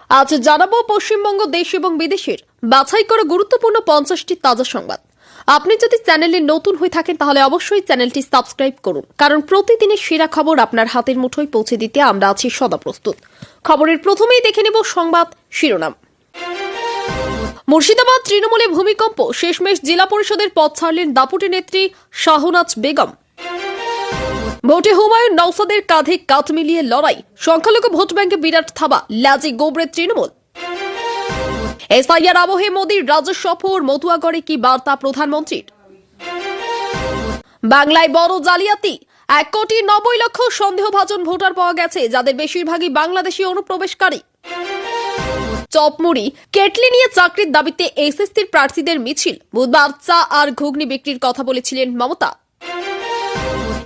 আজ জানাবো পশ্চিমবঙ্গ দেশ এবং বিদেশের বাছাই করা গুরুত্বপূর্ণ 50টি তাজা সংবাদ। আপনি যদি চ্যানেলে নতুন হয়ে থাকেন তাহলে অবশ্যই চ্যানেলটি সাবস্ক্রাইব করুন, কারণ প্রতিদিনের সেরা খবর আপনার হাতের মুঠোয় পৌঁছে দিতে আমরা আছি সদা প্রস্তুত। খবরের প্রথমেই দেখে নেব সংবাদ শিরোনাম। মুর্শিদাবাদ তৃণমূলে ভূমিকম্প, শেষমেশ জেলা পরিষদের পদ ছাড়লেন দাপুটে নেত্রী শাহনাজ বেগম। ভোটে হুমায়ুন নওসাদের কাঁধে কাঁধ মিলিয়ে লড়াই, সংখ্যালঘু ভোট ব্যাংকে বিরাট থাবা, লাজে গোবরে তৃণমূল। এসআইআর আবহে মোদীর রাজ্য সফর, মতুয়াগড়ে কি বার্তা প্রধানমন্ত্রীর। বাংলায় বড় জালিয়াতি, 1,90,00,000 সন্দেহভাজন ভোটার পাওয়া গেছে, যাদের বেশিরভাগই বাংলাদেশি অনুপ্রবেশকারী। চপমুড়ি কেটলি নিয়ে চাকরির দাবিতে এসএসসির প্রার্থীদের মিছিল, বুধবার চা আর ঘুগনি বিক্রির কথা বলেছিলেন মমতা।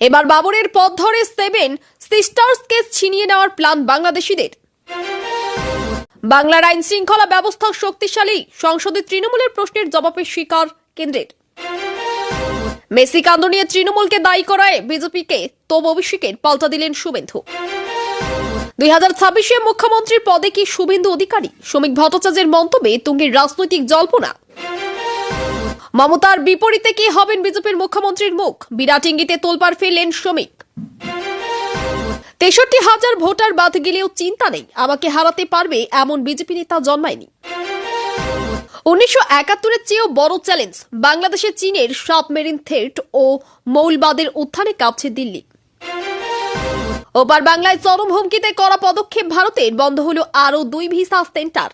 এবার বাবরের পথ ধরে 7 সিস্টার্সকে ছিনিয়ে নেওয়ার প্ল্যান বাংলাদেশিদের। বাংলার আইন শৃঙ্খলা ব্যবস্থা শক্তিশালী, সংসদে তৃণমূলের প্রশ্নের জবাবে স্বীকার কেন্দ্রের। মেসি কাণ্ড নিয়ে তৃণমূলকে দায়ী করায় বিজেপিকে তোপ অভিষেকের পাল্টা দিলেন শুভেন্দু। 2026-এ মুখ্যমন্ত্রীর পদে কি শুভেন্দু অধিকারী, শ্রমিক ভট্টাচার্যের মন্তব্যে তুঙ্গের রাজনৈতিক জল্পনা। মমতার বিপরীতে কি হবেন বিজেপির মুখ্যমন্ত্রীর মুখ, বিরাট ইঙ্গিতে তোলপাড় ফেললেন শ্রমিক। 63,000 ভোটার বাদ গেলেও চিন্তা নেই, আমাকে হারাতে পারবে এমন বিজেপি নেতা জন্মায়নি। 1971-এর চেয়েও বড় চ্যালেঞ্জ, বাংলাদেশে চীনের সাবমেরিন থ্রেট ও মৌলবাদের উত্থানে কাঁপছে দিল্লি। ওপার বাংলায় চরম হুমকিতে করা পদক্ষেপ ভারতের, বন্ধ হলো আরও 2 ভিসা সেন্টার।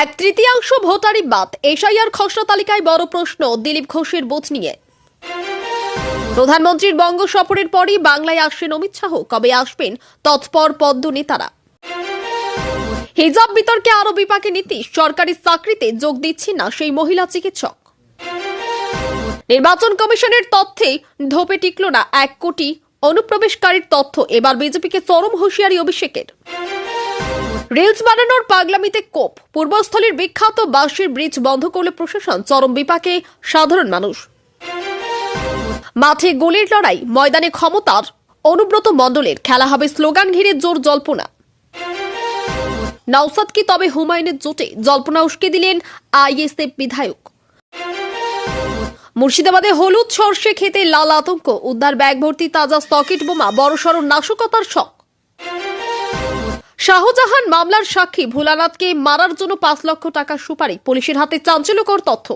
1/3 ভোটারই বাদ, এসআইআর খসড়া তালিকায় বড় প্রশ্ন দিলীপ ঘোষের বুথ নিয়ে। প্রধানমন্ত্রীর বঙ্গ সফরের পরই বাংলায় আসছেন অমিত শাহ, কবে আসবেন তৎপর পদ্ম নেতারা। হিজাব বিতর্কে আরো বিপাকে নীতিশ, সরকারি চাকরিতে যোগ দিচ্ছেন না সেই মহিলা চিকিৎসক। নির্বাচন কমিশনের তথ্যে ধোপে টিকল না 1 কোটি অনুপ্রবেশকারীর তথ্য, এবার বিজেপিকে চরম হুঁশিয়ারি অভিষেকের। রিলস বানানোর পাগলামিতে কোপ, পূর্বস্থলীর বিখ্যাত বাঁশের ব্রিজ বন্ধ করল প্রশাসন, চরম বিপাকে সাধারণ মানুষ। মাঠে গোলের লড়াই, ময়দানে ক্ষমতার অনুব্রত মণ্ডলের, খেলা হবে স্লোগান ঘিরে জোর জল্পনা। নওসাদ কি তবে হুমায়ুনের জোটে, জল্পনা উস্কে দিলেন আইএসএফ বিধায়ক। মুর্শিদাবাদে হলুদ সর্ষে খেতে লাল আতঙ্ক, উদ্ধার ব্যাগ ভর্তি তাজা সকেট বোমা, বড়সড় নাশকতার শখ। শাহজাহান মামলার সাক্ষী ভোলানাথকে মারার জন্য 5 লক্ষ টাকা সুপারি, পুলিশের হাতে চাঞ্চল্যকর তথ্য।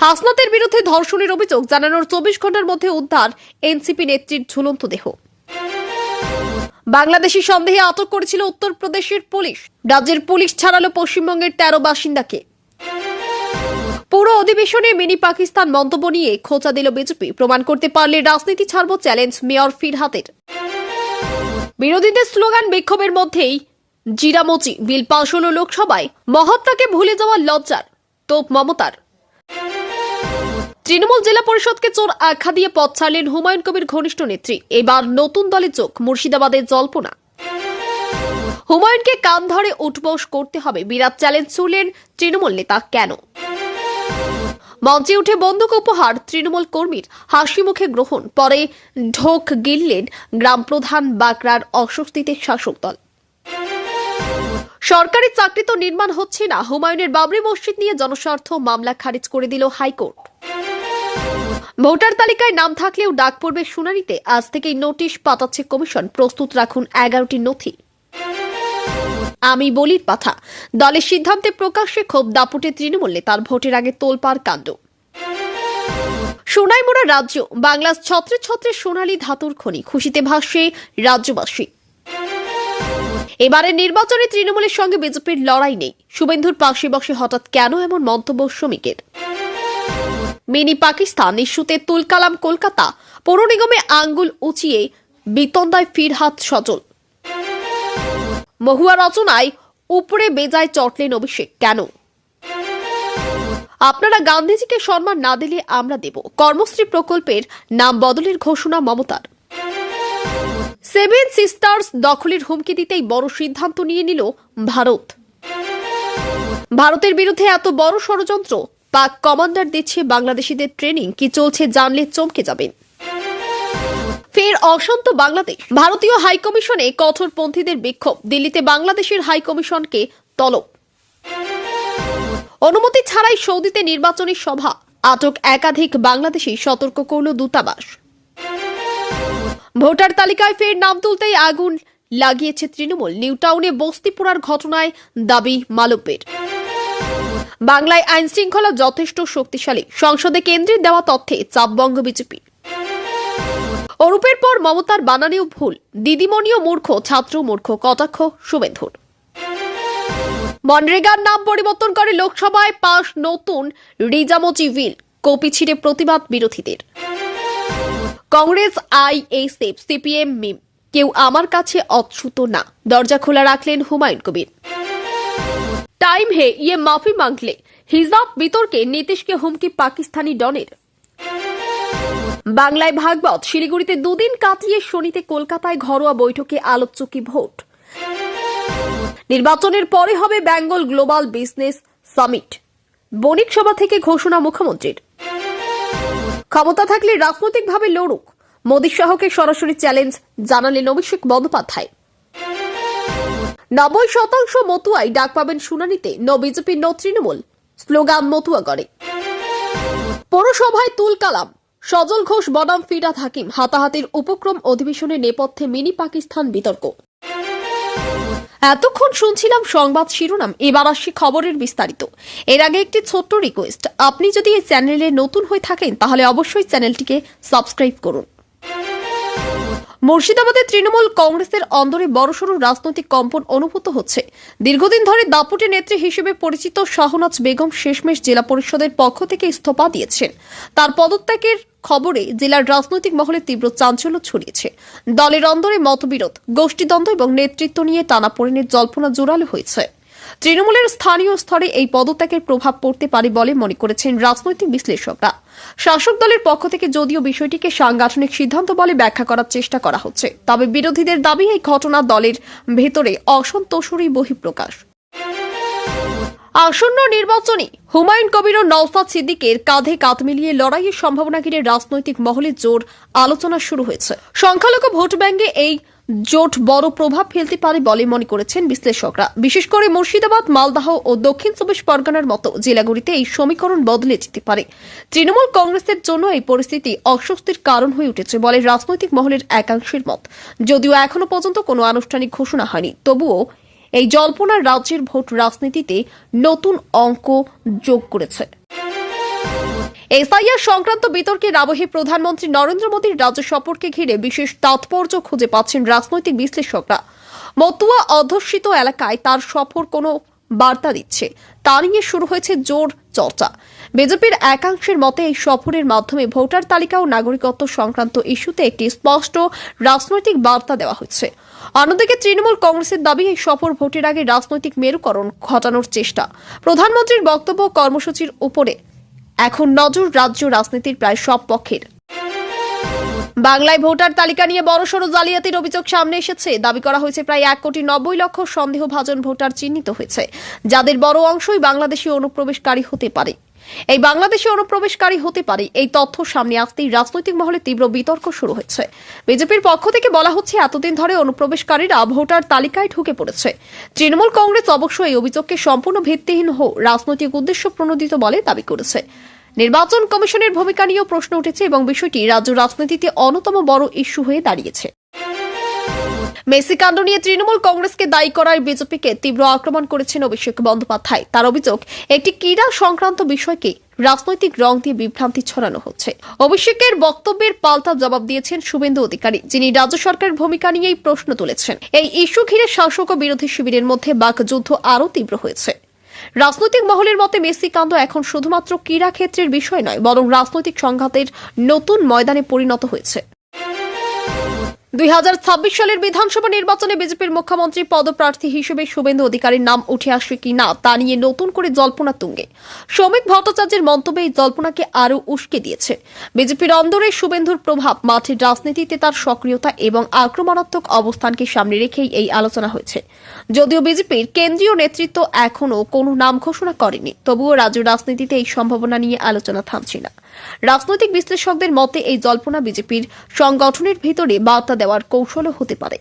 হাসনাতের বিরুদ্ধে ধর্ষণের অভিযোগ জানানোর 24 ঘন্টার মধ্যে উদ্ধার এনসিপি নেত্রীর ঝুলন্ত দেহ। বাংলাদেশি সন্দেহে আটক করেছিল উত্তরপ্রদেশের পুলিশ, রাজ্যের পুলিশ ছাড়ালো পশ্চিমবঙ্গের 13 বাসিন্দাকে। পুরো অধিবেশনে মিনি পাকিস্তান মন্তব্য নিয়ে খোঁচা দিল বিজেপি, প্রমাণ করতে পারলে রাজনীতি ছাড়ব চ্যালেঞ্জ মেয়র ফিরহাতের। বিরোধীদের স্লোগান বিক্ষোভের মধ্যেই জিরামচি, বিল পাশ হল লোকসভায়, মহাত্মাকে ভুলে যাওয়ার লজ্জার তোপ মমতার। তৃণমূল জেলা পরিষদকে চোর আখ্যা দিয়ে পদ ছাড়লেন হুমায়ুন কবির ঘনিষ্ঠ নেত্রী, এবার নতুন দলে যোগ, মুর্শিদাবাদের জল্পনা। হুমায়ুনকে কান ধরে উঠবস করতে হবে, বিরাট চ্যালেঞ্জ ছুড়লেন তৃণমূল নেতা। কেন? মঞ্চে উঠে বন্দুক উপহার তৃণমূল কর্মীর, হাসি মুখে গ্রহণ, পরে ঢোক গিললেন গ্রাম প্রধান, বাগড়ার অস্বস্তিতে শাসক দল। সরকারি চাকরি তো নির্মাণ হচ্ছে না, হুমায়ুনের বাবরি মসজিদ নিয়ে জনস্বার্থ মামলা খারিজ করে দিল হাইকোর্ট। ভোটার তালিকায় নাম থাকলেও ডাক পড়বে শুনানিতে, আজ থেকেই নোটিশ পাঠাচ্ছে কমিশন, প্রস্তুত রাখুন 11টি নথি। আমি বলির পাঠা, দলের সিদ্ধান্তে প্রকাশ্যে ক্ষোভ দাপুটে তৃণমূল নেতার, ভোটের আগে তোলপাড় কাণ্ড। সোনাইমুড়া রাজ্য, বাংলার ছত্রে ছত্রে সোনালী ধাতুর খনি, খুশিতে ভাসছে রাজ্যবাসী। এবারের নির্বাচনে তৃণমূলের সঙ্গে বিজেপির লড়াই নেই, শুভেন্দুর পাশে বসে হঠাৎ কেন এমন মন্তব্য শ্রমিকের। মিনি পাকিস্তান ইস্যুতে তুলকালাম কলকাতা, পৌর নিগমে আঙ্গুল উঁচিয়ে বিতন্দায় ফিরহাত সজল। মহুয়া রচনায় উপরে বেজায় চটলেন অভিষেক, কেন? আপনারা গান্ধীজিকে সম্মান না দিলে আমরা দেব, কর্মশ্রী প্রকল্পের নাম বদলের ঘোষণা মমতার। 7 সিস্টার্স দখলের হুমকি দিতেই বড় সিদ্ধান্ত নিয়ে নিল ভারত। ভারতের বিরুদ্ধে এত বড় ষড়যন্ত্র, পাক কমান্ডার দিচ্ছে বাংলাদেশিদের ট্রেনিং, কি চলছে জানলে চমকে যাবেন। ফের অশান্ত বাংলাদেশ। ভারতীয় হাইকমিশনে কঠোরপন্থীদের বিক্ষোভ। দিল্লিতে বাংলাদেশের হাইকমিশনকে তলব। অনুমতি ছাড়াই সৌদিতে নির্বাচনী সভা। আটক একাধিক বাংলাদেশি, সতর্ক করল দূতাবাস। ভোটার তালিকায় ফের নাম তুলতেই আগুন লাগিয়েছে তৃণমূল। নিউ টাউনে বস্তি পোড়ার ঘটনায় দাবি মালব্যের। বাংলায় আইন শৃঙ্খলা যথেষ্ট শক্তিশালী। সংসদে কেন্দ্রের দেওয়া তথ্যে চাপবঙ্গ বিজেপি। অরূপের পর মমতার বানানেও ভুল। দিদিমণিও মূর্খ, ছাত্র মূর্খ, কটাক্ষ শুভেন্দুর। মনরেগার নাম পরিবর্তন করে লোকসভায় পাশ নতুন রিজামোচি বিল। কপি ছিঁড়ে প্রতিবাদ বিরোধীদের। কংগ্রেস, আইএসএফ, সিপিএম, মিম, কেউ আমার কাছে অচ্ছুত না। দরজা খোলা রাখলেন হুমায়ুন কবির। টাইম হে ইয়ে মাফি মাংলে। হিজাব বিতর্কে নীতিশকে হুমকি পাকিস্তানি ডনের। বাংলায় ভাগবত। শিলিগুড়িতে দুদিন কাটিয়ে শনিতে কলকাতায় ঘরোয়া বৈঠকে আলোচ্য কি ভোট। নির্বাচনের পরে হবে বেঙ্গল গ্লোবাল বিজনেস সামিট। বণিক সভা থেকে ঘোষণা মুখ্যমন্ত্রীর। ক্ষমতা থাকলে রাজনৈতিকভাবে লড়ুক। মোদী শাহকে সরাসরি চ্যালেঞ্জ জানালেন অভিষেক বন্দ্যোপাধ্যায়। 90% মতুয়াই ডাক পাবেন শুনানিতে। No BJP, no Trinamool slogan মতুয়াগড়ে। পৌরসভায় তুল কালাম। সজল ঘোষ বনাম ফিরাদ হাকিম। হাতাহাতির উপক্রম। অধিবেশনের নেপথ্যে মিনি পাকিস্তান বিতর্ক। এতক্ষণ শুনছিলাম সংবাদ শিরোনাম, এবার আসছি খবরের বিস্তারিত। এর আগে একটি ছোট্ট রিকোয়েস্ট, আপনি যদি এই চ্যানেলে নতুন হয়ে থাকেন তাহলে অবশ্যই চ্যানেলটিকে সাবস্ক্রাইব করুন। মুর্শিদাবাদে তৃণমূল কংগ্রেসের অন্দরে বড়সড় রাজনৈতিক কম্পন অনুভূত হচ্ছে। দীর্ঘদিন ধরে দাপুটে নেত্রী হিসেবে পরিচিত শাহনাজ বেগম শেষমেশ জেলা পরিষদের পক্ষ থেকে ইস্তফা দিয়েছেন। তার পদত্যাগের খবরে জেলার রাজনৈতিক মহলে তীব্র চাঞ্চল্য ছড়িয়েছে। দলের অন্দরে মতবিরোধ, গোষ্ঠীদ্বন্দ্ব এবং নেতৃত্ব নিয়ে টানাপোড়েনের জল্পনা জোরালো হয়েছে। তৃণমূলের স্থানীয় স্তরে এই পদত্যাগের প্রভাব পড়তে পারে বলে মনে করেছেন রাজনৈতিক বিশ্লেষকরা। শাসক দলের পক্ষ থেকে যদিও বিষয়টিকে সাংগঠনিক সিদ্ধান্ত বলে ব্যাখ্যা করার চেষ্টা করা হচ্ছে, তবে বিরোধীদের দাবি এই ঘটনা দলের ভেতরে অসন্তোষেরই বহিঃপ্রকাশ। আসন্ন নির্বাচনে হুমায়ুন কবির ও নওশাদ সিদ্দিকের কাঁধে কাঁধ মিলিয়ে লড়াইয়ের সম্ভাবনা ঘিরে রাজনৈতিক মহলে জোর আলোচনা শুরু হয়েছে। সংখ্যালঘু ভোট ব্যাঙ্কে এই জোট বড় প্রভাব ফেলতে পারে বলে মনে করেছেন বিশ্লেষকরা। বিশেষ করে মুর্শিদাবাদ, মালদহ ও দক্ষিণ চব্বিশ পরগনার মতো জেলাগুলিতে এই সমীকরণ বদলে যেতে পারে। তৃণমূল কংগ্রেসের জন্য এই পরিস্থিতি অস্বস্তির কারণ হয়ে উঠেছে বলে রাজনৈতিক মহলের একাংশের মত। যদিও এখনো পর্যন্ত কোনো আনুষ্ঠানিক ঘোষণা হয়নি, তবুও এই জল্পনা রাজ্যের ভোট রাজনীতিতে নতুন অঙ্ক যোগ করেছে। এসআইআর সংক্রান্ত বিতর্কের আবহে প্রধানমন্ত্রী নরেন্দ্র মোদীর রাজ্য সফরকে ঘিরে বিশেষ তাৎপর্য খুঁজে পাচ্ছেন রাজনৈতিক বিশ্লেষকরা। মতুয়া অধ্যুষিত এলাকায় তার সফর কোনো বার্তা দিচ্ছে, তা নিয়ে শুরু হয়েছে জোর চর্চা। বিজেপির একাংশের মতে এই সফরের মাধ্যমে ভোটার তালিকা ও নাগরিকত্ব সংক্রান্ত ইস্যুতে একটি স্পষ্ট রাজনৈতিক বার্তা দেওয়া হচ্ছে। অন্যদিকে তৃণমূল কংগ্রেসের দাবি এই সফর ভোটের আগে রাজনৈতিক মেরুকরণ ঘটানোর চেষ্টা। প্রধানমন্ত্রীর বক্তব্য কর্মসূচির উপরে এখন নজর রাজ্য রাজনীতির প্রায় সব পক্ষের। বাংলায় ভোটার তালিকা নিয়ে বড়সড় জালিয়াতির অভিযোগ সামনে এসেছে। দাবি করা হয়েছে প্রায় 1,90,00,000 সন্দেহভাজন ভোটার চিহ্নিত হয়েছে, যাদের বড় অংশই বাংলাদেশি অনুপ্রবেশকারী হতে পারে। এই তথ্য সামনে আসতেই রাজনৈতিক মহলে তীব্র বিতর্ক শুরু হয়েছে। বিজেপির পক্ষ থেকে বলা হচ্ছে এতদিন ধরে অনুপ্রবেশকারীরা ভোটার তালিকায় ঢুকে পড়েছে। তৃণমূল কংগ্রেস অবশ্য এই অভিযোগকে সম্পূর্ণ ভিত্তিহীন ও রাজনৈতিক উদ্দেশ্য প্রণোদিত বলে দাবি করেছে। নির্বাচন কমিশনের ভূমিকা নিয়েও প্রশ্ন উঠেছে এবং বিষয়টি রাজ্য রাজনীতিতে অন্যতম বড় ইস্যু হয়ে দাঁড়িয়েছে। মেসি কাণ্ড নিয়ে তৃণমূল কংগ্রেসকে দায়ী করার বিজেপিকে তীব্র আক্রমণ করেছেন অভিষেক বন্দ্যোপাধ্যায়। তার অভিযোগ, একটি ক্রীড়া সংক্রান্ত বিষয়কে রাজনৈতিক রং দিয়ে বিভ্রান্তি ছড়ানো হচ্ছে। অভিষেকের বক্তব্যের পাল্টা জবাব দিয়েছেন শুভেন্দু অধিকারী, যিনি রাজ্য সরকারের ভূমিকা নিয়েই প্রশ্ন তুলেছেন। এই ইস্যু ঘিরে শাসক ও বিরোধী শিবিরের মধ্যে বাকযুদ্ধ আরও তীব্র হয়েছে। রাজনৈতিক মহলের মতে মেসি কাণ্ড এখন শুধুমাত্র ক্রীড়া ক্ষেত্রের বিষয় নয়, বরং রাজনৈতিক সংঘাতের নতুন ময়দানে পরিণত হয়েছে। 2026 সালের বিধানসভা নির্বাচনে বিজেপির মুখ্যমন্ত্রী পদপ্রার্থী হিসেবে শুভেন্দু অধিকারীর নাম উঠে আসে কিনা তা নিয়ে নতুন করে জল্পনা তুঙ্গে। শ্রমিক ভট্টাচার্যের মন্তব্যে এই জল্পনাকে আরও উস্কে দিয়েছে। বিজেপির অন্দরে শুভেন্দুর প্রভাব, মাঠের রাজনীতিতে তার সক্রিয়তা এবং আক্রমণাত্মক অবস্থানকে সামনে রেখেই এই আলোচনা হয়েছে। যদিও বিজেপির কেন্দ্রীয় নেতৃত্ব এখনও কোনো নাম ঘোষণা করেনি, তবুও রাজ্য রাজনীতিতে এই সম্ভাবনা নিয়ে আলোচনা থামছে না। রাজনৈতিক বিশ্লেষকদের মতে এই জল্পনা বিজেপির সংগঠনের ভিতরে বার্তা দেওয়ার কৌশলও হতে পারে।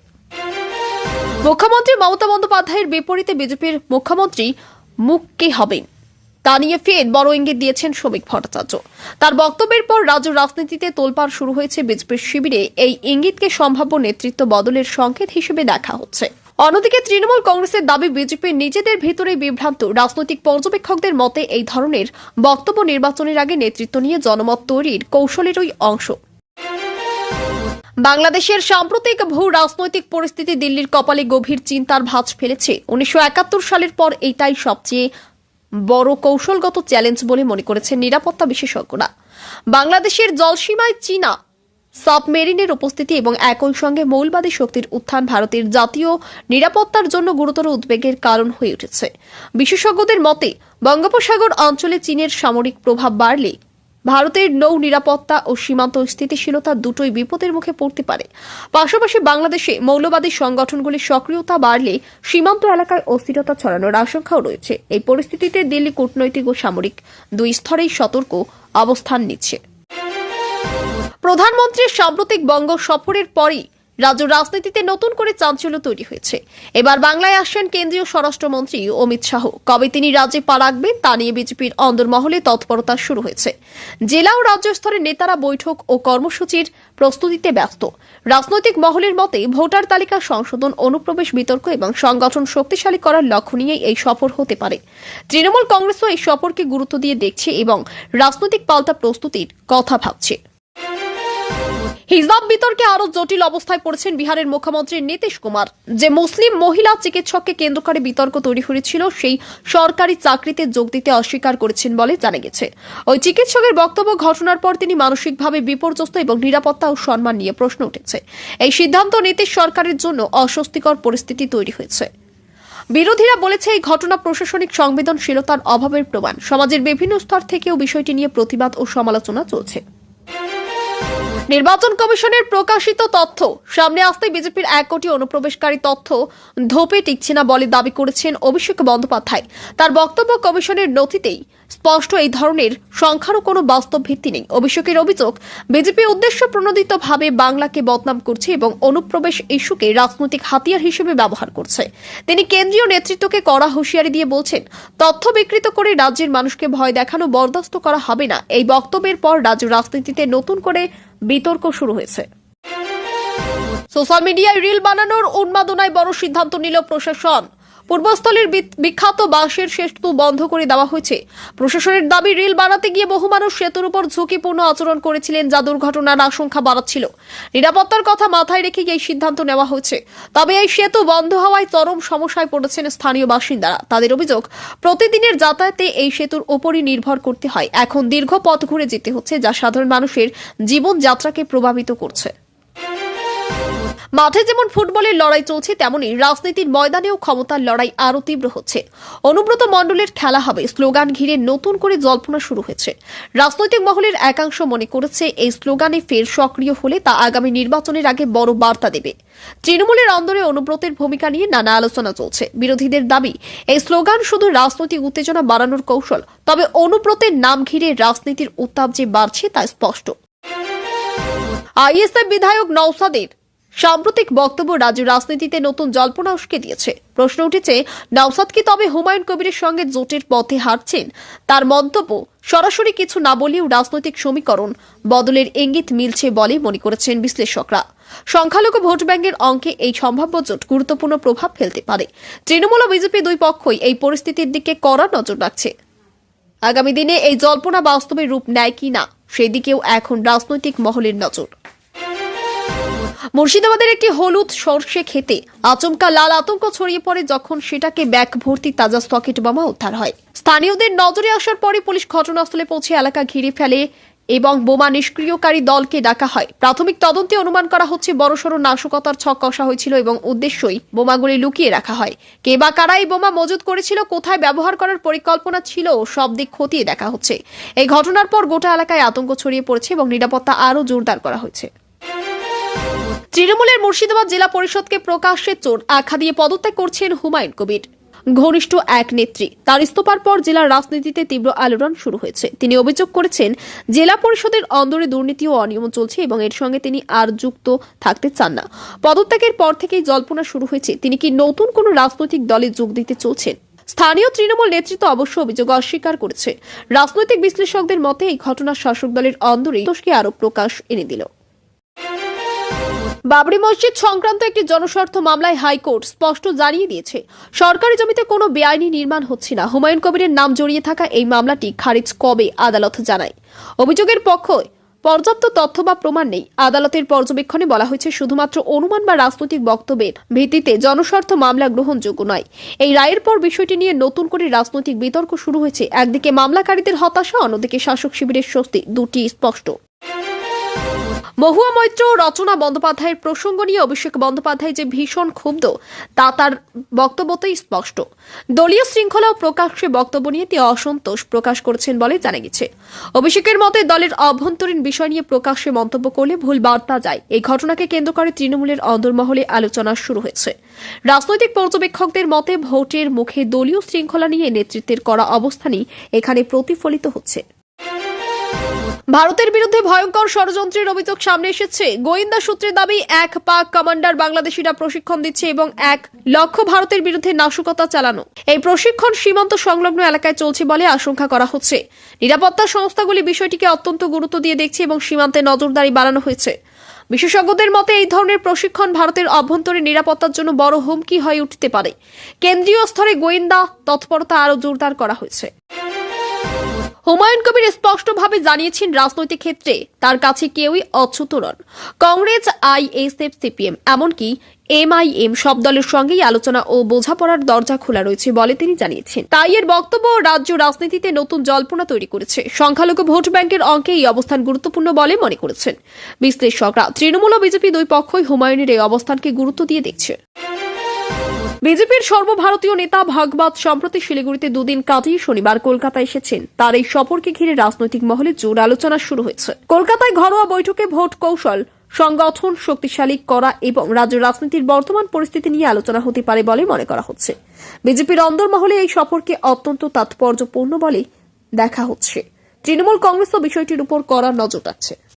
মুখ্যমন্ত্রী মমতা বন্দ্যোপাধ্যায়ের বিপরীতে বিজেপির মুখ্যমন্ত্রী মুখ কে হবেন তা নিয়ে ফের বড় ইঙ্গিত দিয়েছেন শ্রমিক ভট্টাচার্য। তার বক্তব্যের পর রাজ্য রাজনীতিতে তোলপাড় শুরু হয়েছে। বিজেপির শিবিরে এই ইঙ্গিতকে সম্ভাব্য নেতৃত্ব বদলের সংকেত হিসেবে দেখা হচ্ছে। অন্যদিকে তৃণমূল কংগ্রেসের দাবি বিজেপির নিজেদের ভিতরে বিভ্রান্ত। রাজনৈতিক পর্যবেক্ষকদের মতে এই ধরনের বক্তব্য নির্বাচনের আগে নেতৃত্ব নিয়ে জনমত তৈরির কৌশলেরই অংশ। বাংলাদেশের সাম্প্রতিক ভূ রাজনৈতিক পরিস্থিতি দিল্লির কপালে গভীর চিন্তার ভাঁজ ফেলেছে। 1971 সালের পর এটাই সবচেয়ে বড় কৌশলগত চ্যালেঞ্জ বলে মনে করেছেন নিরাপত্তা বিশেষজ্ঞরা। বাংলাদেশের জলসীমায় চীনা সাবমেরিনের উপস্থিতি এবং একই সঙ্গে মৌলবাদী শক্তির উত্থান ভারতের জাতীয় নিরাপত্তার জন্য গুরুতর উদ্বেগের কারণ হয়ে উঠেছে। বিশেষজ্ঞদের মতে বঙ্গোপসাগর অঞ্চলে চীনের সামরিক প্রভাব বাড়লে ভারতের নৌ নিরাপত্তা ও সীমান্ত স্থিতিশীলতা দুটোই বিপদের মুখে পড়তে পারে। পাশাপাশি বাংলাদেশে মৌলবাদী সংগঠনগুলির সক্রিয়তা বাড়লে সীমান্ত এলাকায় অস্থিরতা ছড়ানোর আশঙ্কাও রয়েছে। এই পরিস্থিতিতে দিল্লি কূটনৈতিক ও সামরিক দুই স্তরেই সতর্ক অবস্থান নিচ্ছে। প্রধানমন্ত্রীর সাম্প্রতিক বঙ্গ সফরের পরই রাজ্য রাজনীতিতে নতুন করে চাঞ্চল্য তৈরি হয়েছে। এবার বাংলায় আসছেন কেন্দ্রীয় স্বরাষ্ট্রমন্ত্রী অমিত শাহ। কবে তিনি রাজ্যে পা রাখবেন তা নিয়ে বিজেপির অন্দরমহলে তৎপরতা শুরু হয়েছে। জেলা ও রাজ্য স্তরের নেতারা বৈঠক ও কর্মসূচির প্রস্তুতিতে ব্যস্ত। রাজনৈতিক মহলের মতে ভোটার তালিকা সংশোধন, অনুপ্রবেশ বিতর্ক এবং সংগঠন শক্তিশালী করার লক্ষ্য নিয়েই এই সফর হতে পারে। তৃণমূল কংগ্রেসও এই সফরকে গুরুত্ব দিয়ে দেখছে এবং রাজনৈতিক পাল্টা প্রস্তুতির কথা ভাবছে। হিজাব বিতর্কে আরো জটিল অবস্থায় পড়েছেন বিহারের মুখ্যমন্ত্রী নীতিশ কুমার। যে মুসলিম মহিলা চিকিৎসককে কেন্দ্র করে বিতর্ক তৈরি হয়েছিল, সেই সরকারি চাকরিতে যোগ দিতে অস্বীকার করেছেন বলে জানা গেছে। ওই চিকিৎসকের বক্তব্য ঘটনার পর তিনি মানসিকভাবে বিপর্যস্ত এবং নিরাপত্তা ও সম্মান নিয়ে প্রশ্ন উঠেছে। এই সিদ্ধান্ত নীতিশ সরকারের জন্য অস্বস্তিকর পরিস্থিতি তৈরি হয়েছে। বিরোধীরা বলেছে এই ঘটনা প্রশাসনিক সংবেদনশীলতার অভাবের প্রমাণ। সমাজের বিভিন্ন স্তর থেকেও বিষয়টি নিয়ে প্রতিবাদ ও সমালোচনা চলছে। নির্বাচন কমিশনের প্রকাশিত তথ্য সামনে আসতে বিজেপির 1 কোটি অনুপ্রবেশকারী তথ্য ধোপে টিকছে না বলে দাবি করেছেন অভিষেক বন্দ্যোপাধ্যায়। তার বক্তব্য, কমিশনের নথিতেই স্পষ্ট এই ধরনের সংখ্যারও কোনো বাস্তব ভিত্তি নেই। অভিষেকের অভিযোগ, বিজেপি উদ্দেশ্য প্রণোদিতভাবে বাংলাকে বদনাম করছে এবং অনুপ্রবেশ ইস্যুকে রাজনৈতিক হাতিয়ার হিসেবে ব্যবহার করছে। তিনি কেন্দ্রীয় নেতৃত্বকে কড়া হুঁশিয়ারি দিয়ে বলছেন, তথ্য বিকৃত করে রাজ্যের মানুষকে ভয় দেখানো বরদাস্ত করা হবে না। এই বক্তব্যের পর রাজ্য রাজনীতিতে নতুন করে বিতর্ক শুরু হয়েছে। সোশ্যাল মিডিয়ায় রিল বানানোর উন্মাদনায় বড় সিদ্ধান্ত নিল প্রশাসন। পূর্বস্থলীর বিখ্যাত বাঁশের সেতু বন্ধ করে দেওয়া হয়েছে। প্রশাসনের দাবি, রিল বানাতে গিয়ে বহু মানুষ সেতুর উপর ঝুঁকিপূর্ণ আচরণ করেছিলেন, যা দুর্ঘটনার আশঙ্কা বাড়াচ্ছিল। নিরাপত্তার কথা মাথায় রেখে এই সিদ্ধান্ত নেওয়া হয়েছে। তবে এই সেতু বন্ধ হওয়ায় চরম সমস্যায় পড়েছেন স্থানীয় বাসিন্দারা। তাদের অভিযোগ, প্রতিদিনের যাতায়াতে এই সেতুর ওপরই নির্ভর করতে হয়। এখন দীর্ঘ পথ ঘুরে যেতে হচ্ছে, যা সাধারণ মানুষের জীবনযাত্রাকে প্রভাবিত করছে। মাঠে যেমন ফুটবলের লড়াই চলছে, তেমনি রাজনীতির ময়দানেও ক্ষমতার লড়াই আরো তীব্র হচ্ছে। অনুব্রত মণ্ডলের খেলা হবে স্লোগান ঘিরে নতুন করে জল্পনা শুরু হয়েছে। রাজনৈতিক মহলের একাংশ মনে করেছে, এই স্লোগানে ফের সক্রিয় হলে তা আগামী নির্বাচনের আগে বড় বার্তা দেবে। তৃণমূলের অন্দরে অনুব্রতের ভূমিকা নিয়ে নানা আলোচনা চলছে। বিরোধীদের দাবি, এই স্লোগান শুধু রাজনৈতিক উত্তেজনা বাড়ানোর কৌশল। তবে অনুব্রতের নাম ঘিরে রাজনীতির উত্তাপ যে বাড়ছে তা স্পষ্ট। আইএসএফ বিধায়ক নওশাদের সাম্প্রতিক বক্তব্য রাজ্য রাজনীতিতে নতুন জল্পনা উস্কে দিয়েছে। প্রশ্ন উঠেছে, নওশাদ কি তবে হুমায়ুন কবিরের সঙ্গে জোটের পথে হাঁটছেন? তার মন্তব্য সরাসরি কিছু না বলেও রাজনৈতিক সমীকরণ বদলের ইঙ্গিত মিলছে বলে মনে করেছেন বিশ্লেষকরা। সংখ্যালঘু ভোট ব্যাংকের অঙ্কে এই সম্ভাব্য জোট গুরুত্বপূর্ণ প্রভাব ফেলতে পারে। তৃণমূল ও বিজেপি দুই পক্ষই এই পরিস্থিতির দিকে কড়া নজর রাখছে। আগামী দিনে এই জল্পনা বাস্তবে রূপ নেয় কিনা সেদিকেও এখন রাজনৈতিক মহলের নজর। মুর্শিদাবাদের একটি হলুদ সর্ষে খেতে আচমকা লাল আতঙ্ক ছড়িয়ে পড়ে যখন সেটাকে ব্যাগ ভর্তি তাজা সকেট বোমা উদ্ধার হয়। স্থানীয়দের নজরে আসার পরে পুলিশ ঘটনাস্থলে পৌঁছে এলাকা ঘিরে ফেলে এবং বোমা নিষ্ক্রিয়কারী দলকে ডাকা হয়। প্রাথমিক তদন্তে অনুমান করা হচ্ছে বড়সড় নাশকতার ছক কষা হয়েছিল এবং উদ্দেশ্যই বোমাগুলি লুকিয়ে রাখা হয়। কে বা কারা এই বোমা মজুত করেছিল, কোথায় ব্যবহার করার পরিকল্পনা ছিল, সব দিক খতিয়ে দেখা হচ্ছে। এই ঘটনার পর গোটা এলাকায় আতঙ্ক ছড়িয়ে পড়েছে এবং নিরাপত্তা আরও জোরদার করা হয়েছে। তৃণমূলের মুর্শিদাবাদ জেলা পরিষদকে প্রকাশ্যে চোর আখ্যা দিয়ে পদত্যাগ করছেন হুমায়ুন কবির। ঘনিষ্ঠ এক নেত্রী। তার ইস্তফার পর জেলার রাজনীতিতে তীব্র আলোড়ন শুরু হয়েছে। তিনি অভিযোগ করেছেন, জেলা পরিষদের অন্দরে দুর্নীতি ও অনিয়ম চলছে এবং এর সঙ্গে তিনি আর যুক্ত থাকতে চান না। পদত্যাগের পর থেকেই জল্পনা শুরু হয়েছে, তিনি কি নতুন কোনো রাজনৈতিক দলে যোগ দিতে চলছেন। স্থানীয় তৃণমূল নেতৃত্ব অবশ্য অভিযোগ অস্বীকার করেছে। রাজনৈতিক বিশ্লেষকদের মতে এই ঘটনা শাসক দলের অন্দরেই দোষকে আরো প্রকাশ এনে দিল। বাবরি মসজিদ সংক্রান্ত একটি জনস্বার্থ মামলায় হাইকোর্ট স্পষ্ট জানিয়ে দিয়েছে, সরকারি জমিতে কোনো বেআইনি নির্মাণ হচ্ছে না। হুমায়ুন কবিরের নাম জড়িয়ে থাকা এই মামলাটি খারিজ কবে আদালত জানায়। অভিযোগের পক্ষে পর্যাপ্ত তথ্য বা প্রমাণ নেই। আদালতের পর্যবেক্ষণে বলা হয়েছে, শুধুমাত্র অনুমান বা রাজনৈতিক বক্তব্যের ভিত্তিতে জনস্বার্থ মামলা গ্রহণযোগ্য নয়। এই রায়ের পর বিষয়টি নিয়ে নতুন করে রাজনৈতিক বিতর্ক শুরু হয়েছে। একদিকে মামলাকারীদের হতাশা, অন্যদিকে শাসক শিবিরের স্বস্তি, দুটি স্পষ্ট। মহুয়া মৈত্র ও রচনা বন্দ্যোপাধ্যায়ের প্রসঙ্গ নিয়ে অভিষেক বন্দ্যোপাধ্যায় যে ভীষণ ক্ষুব্ধ তা তার বক্তব্যতেই স্পষ্ট। দলীয় শৃঙ্খলা ও প্রকাশ্যে বক্তব্য নিয়ে তিনি অসন্তোষ প্রকাশ করেছেন বলে জানা গেছে। অভিষেকের মতে দলের অভ্যন্তরীণ বিষয় নিয়ে প্রকাশ্যে মন্তব্য করলে ভুল বার্তা যায়। এই ঘটনাকে কেন্দ্র করে তৃণমূলের অন্দরমহলে আলোচনা শুরু হয়েছে। রাজনৈতিক পর্যবেক্ষকদের মতে ভোটের মুখে দলীয় শৃঙ্খলা নিয়ে নেতৃত্বের করা অবস্থানই এখানে প্রতিফলিত হচ্ছে। ভারতের বিরুদ্ধে ভয়ঙ্কর ষড়যন্ত্রের অভিযোগ সামনে এসেছে। গোয়েন্দা সূত্রের দাবি, এক পাক কমান্ডার বাংলাদেশিরা প্রশিক্ষণ দিচ্ছে এবং এক লক্ষ্য ভারতের বিরুদ্ধে নাশকতা চালানো। এই প্রশিক্ষণ সীমান্ত সংলগ্ন এলাকায় চলছে বলে আশঙ্কা করা হচ্ছে। নিরাপত্তা সংস্থাগুলি বিষয়টিকে অত্যন্ত গুরুত্ব দিয়ে দেখছে এবং সীমান্তে নজরদারি বাড়ানো হয়েছে। বিশেষজ্ঞদের মতে এই ধরনের প্রশিক্ষণ ভারতের অভ্যন্তরীণ নিরাপত্তার জন্য বড় হুমকি হয়ে উঠতে পারে। কেন্দ্রীয় স্তরে গোয়েন্দা তৎপরতা আরও জোরদার করা হয়েছে। হুমায়ুন কবির স্পষ্টভাবে জানিয়েছেন, রাজনৈতিক ক্ষেত্রে তার কাছে কেউই অচ্যুত নন। কংগ্রেস, আইএসএফ, সিপিএম, এমনকি এমআইএম সব দলের সঙ্গেই আলোচনা ও বোঝাপড়ার দরজা খোলা রয়েছে বলে তিনি জানিয়েছেন। তাই এর বক্তব্য রাজ্য রাজনীতিতে নতুন জল্পনা তৈরি করেছে। সংখ্যালঘু ভোট ব্যাংকের অঙ্কে এই অবস্থান গুরুত্বপূর্ণ বলে মনে করেছেন বিশ্লেষকরা। তৃণমূল ও বিজেপি দুই পক্ষই হুমায়ুনের এই অবস্থানকে গুরুত্ব দিয়ে দেখছে। বিজেপির সর্বভারতীয় নেতা ভাগবত সম্প্রতি শিলিগুড়িতে দুদিন কাটিয়ে শনিবার কলকাতা এসেছেন। তার এই সফরকে ঘিরে রাজনৈতিক মহলে জোর আলোচনা শুরু হয়েছে। কলকাতায় ঘরোয়া বৈঠকে ভোট কৌশল, সংগঠন শক্তিশালী করা এবং রাজ্য রাজনীতির বর্তমান পরিস্থিতি নিয়ে আলোচনা হতে পারে বলে মনে করা হচ্ছে। বিজেপির অন্দরমহলে এই সফরকে অত্যন্ত তাৎপর্যপূর্ণ বলে দেখা হচ্ছে। তৃণমূল কংগ্রেসও বিষয়টির উপর কড়া নজর রাখছে।